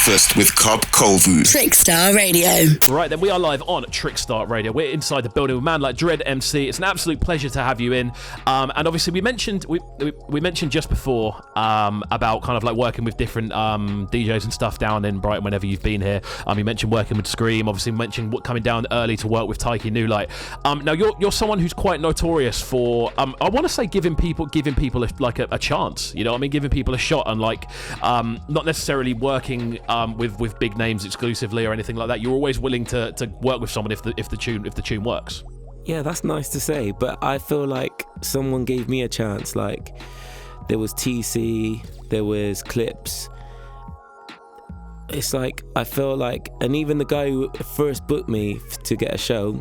Breakfast with KXVU. Trickstar Radio. Right, then we are live on Trickstar Radio. We're inside the building with a man like Dread MC. It's an absolute pleasure to have you in. And obviously we mentioned just before about kind of like working with different DJs and stuff down in Brighton whenever you've been here. You mentioned working with Scream. Obviously mentioned coming down early to work with Taiki New Light. Now you're someone who's quite notorious for I want to say giving people a chance. You know what I mean? Giving people a shot and like not necessarily working with big names exclusively or anything like that. You're always willing to work with someone if the tune works. Yeah, that's nice to say, but I feel like someone gave me a chance. Like there was TC, there was Clips. It's like I feel like, and even the guy who first booked me to get a show,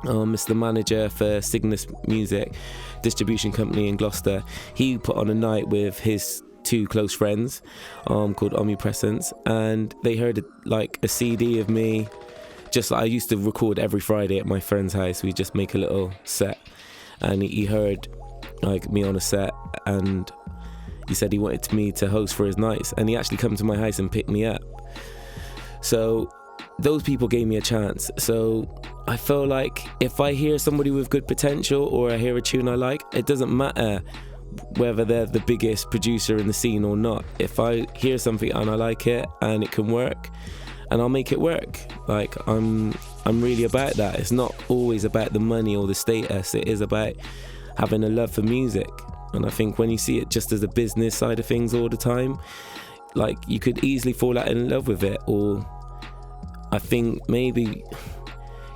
Mr. Manager for Cygnus Music distribution company in Gloucester, he put on a night with his two close friends called Omnipresence, and they heard like a CD of me. Just like I used to record every Friday at my friend's house. We just make a little set, and he heard like me on a set, and he said he wanted me to host for his nights, and he actually come to my house and picked me up. So those people gave me a chance. So I feel like if I hear somebody with good potential or I hear a tune I like, it doesn't matter whether they're the biggest producer in the scene or not. If I hear something and I like it and it can work, and I'll make it work. Like I'm really about that. It's not always about the money or the status. It is about having a love for music. And I think when you see it just as a business side of things all the time, like you could easily fall out in love with it. Or I think maybe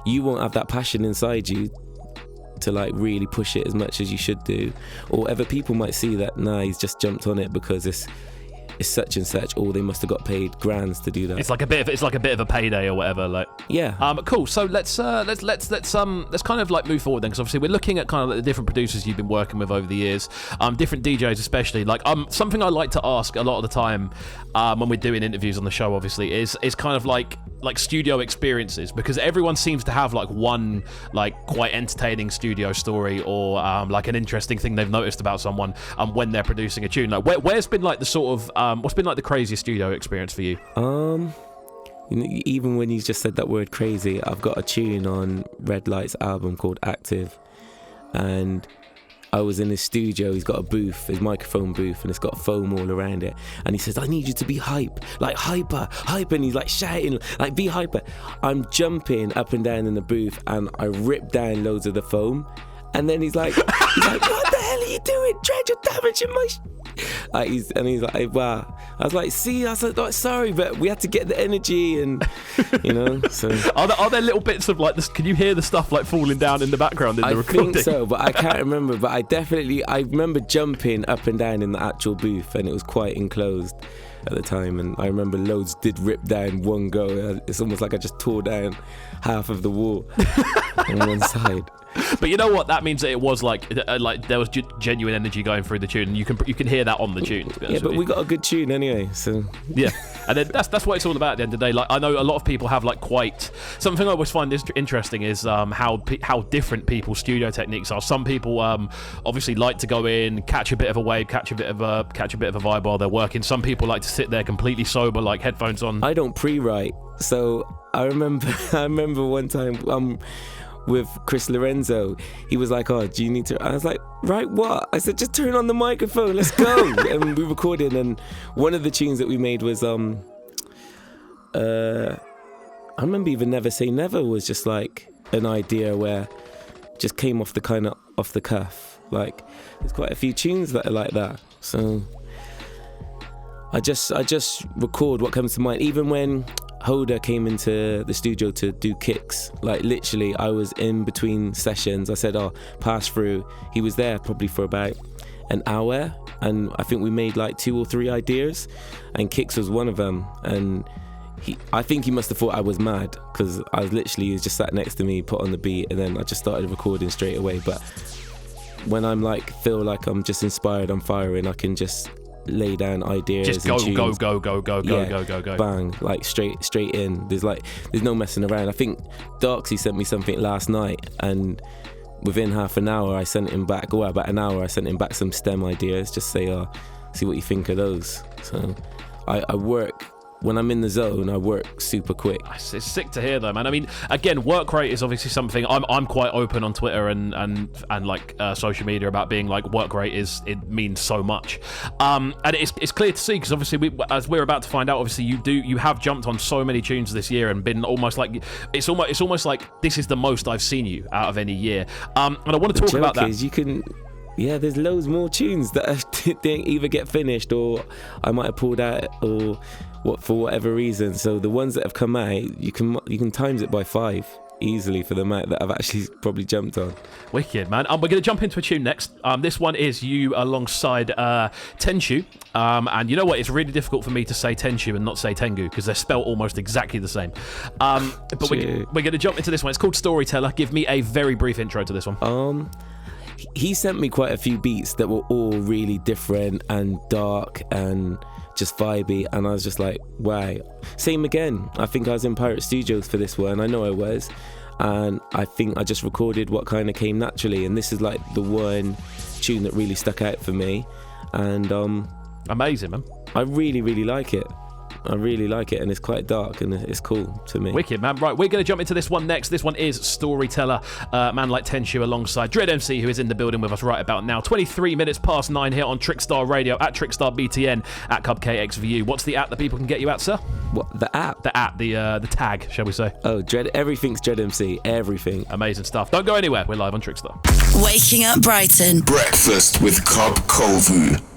you won't have that passion inside you to like really push it as much as you should do, or other people might see that he's just jumped on it because it's such and such, or they must have got paid grands to do that. It's like a bit of a payday or whatever. Like yeah. Cool. So let's kind of like move forward then, because obviously we're looking at kind of like the different producers you've been working with over the years, different DJs especially. Like something I like to ask a lot of the time when we're doing interviews on the show, obviously, is kind of like studio experiences, because everyone seems to have like one like quite entertaining studio story or like an interesting thing they've noticed about someone when they're producing a tune. Like where's been like the sort of what's been like the craziest studio experience for you? Even when you just said that word crazy, I've got a tune on Redlight's album called Active, and I was in his studio. He's got a booth, his microphone booth, and it's got foam all around it. And he says, I need you to be hype, like hyper. And he's like shouting, like be hyper. I'm jumping up and down in the booth, and I rip down loads of the foam. And then he's like, what the hell are you doing? Dread, you're damaging my he's like, wow. I was like, sorry, but we had to get the energy, and you know. So are there little bits of like this? Can you hear the stuff like falling down in the background in the recording? I think so, but I can't remember. But I remember jumping up and down in the actual booth, and it was quite enclosed at the time, and I remember loads did rip down one go. It's almost like I just tore down half of the wall on one side. But you know what? That means that it was like there was genuine energy going through the tune, and you can hear that on the tune. Yeah, but we got a good tune anyway, so yeah. And then that's what it's all about at the end of the day. Like I know a lot of people have like quite something I always find interesting is how different people's studio techniques are. Some people obviously like to go in, catch a bit of a wave, catch a bit of a vibe while they're working. Some people like to sit there completely sober, like headphones on. I don't pre-write, so I remember one time with Chris Lorenzo, he was like, oh, do you need to? I was like, right, what? I said, just turn on the microphone, let's go. And we recorded, and one of the tunes that we made was I remember even Never Say Never was just like an idea where just came off the cuff. Like there's quite a few tunes that are like that, so I just record what comes to mind. Even when Hoda came into the studio to do kicks, like literally I was in between sessions. I said, pass through. He was there probably for about an hour, and I think we made like 2 or 3 ideas, and kicks was one of them. And I think he must have thought I was mad, because I was literally, he just sat next to me, put on the beat, and then I just started recording straight away. But when I'm like, feel like I'm just inspired, I'm firing, I can just lay down ideas, just go, bang, like straight in. There's no messing around. I think Darksy sent me something last night, and within half an hour I sent him back, about an hour I sent him back some STEM ideas, just say see what you think of those. So I work when I'm in the zone, I work super quick. It's sick to hear though, man. I mean, again, work rate is obviously something I'm quite open on Twitter and like social media about being like work rate it means so much, and it's clear to see because obviously as we're about to find out, obviously you have jumped on so many tunes this year and been almost like it's almost like this is the most I've seen you out of any year. And I want to talk about that. There's loads more tunes that I didn't either get finished or I might have pulled out or for whatever reason. So the ones that have come out, you can times it by 5 easily for the amount that I've actually probably jumped on. Wicked, man. We're going to jump into a tune next. This one is you alongside Tenshu. And you know what? It's really difficult for me to say Tenshu and not say Tengu because they're spelled almost exactly the same. But we're going to jump into this one. It's called Storyteller. Give me a very brief intro to this one. He sent me quite a few beats that were all really different and dark and just vibey, and I was just like, wow. Same again. I think I was in Pirate Studios for this one. I know I was, and I think I just recorded what kind of came naturally, and this is like the one tune that really stuck out for me. And amazing, man. I really, really like it. I really like it, and it's quite dark and it's cool to me. Wicked, man. Right, we're going to jump into this one next. This one is Storyteller, man like Tenshu alongside Dread MC, who is in the building with us right about now. 23 minutes past 9 here on Trickstar Radio at Trickstar BTN at Cub KXVU. What's the app that people can get you at, sir? What, the app? The tag, shall we say? Oh, everything's Dread MC, everything. Amazing stuff. Don't go anywhere. We're live on Trickstar. Waking up Brighton. Breakfast with KXVU.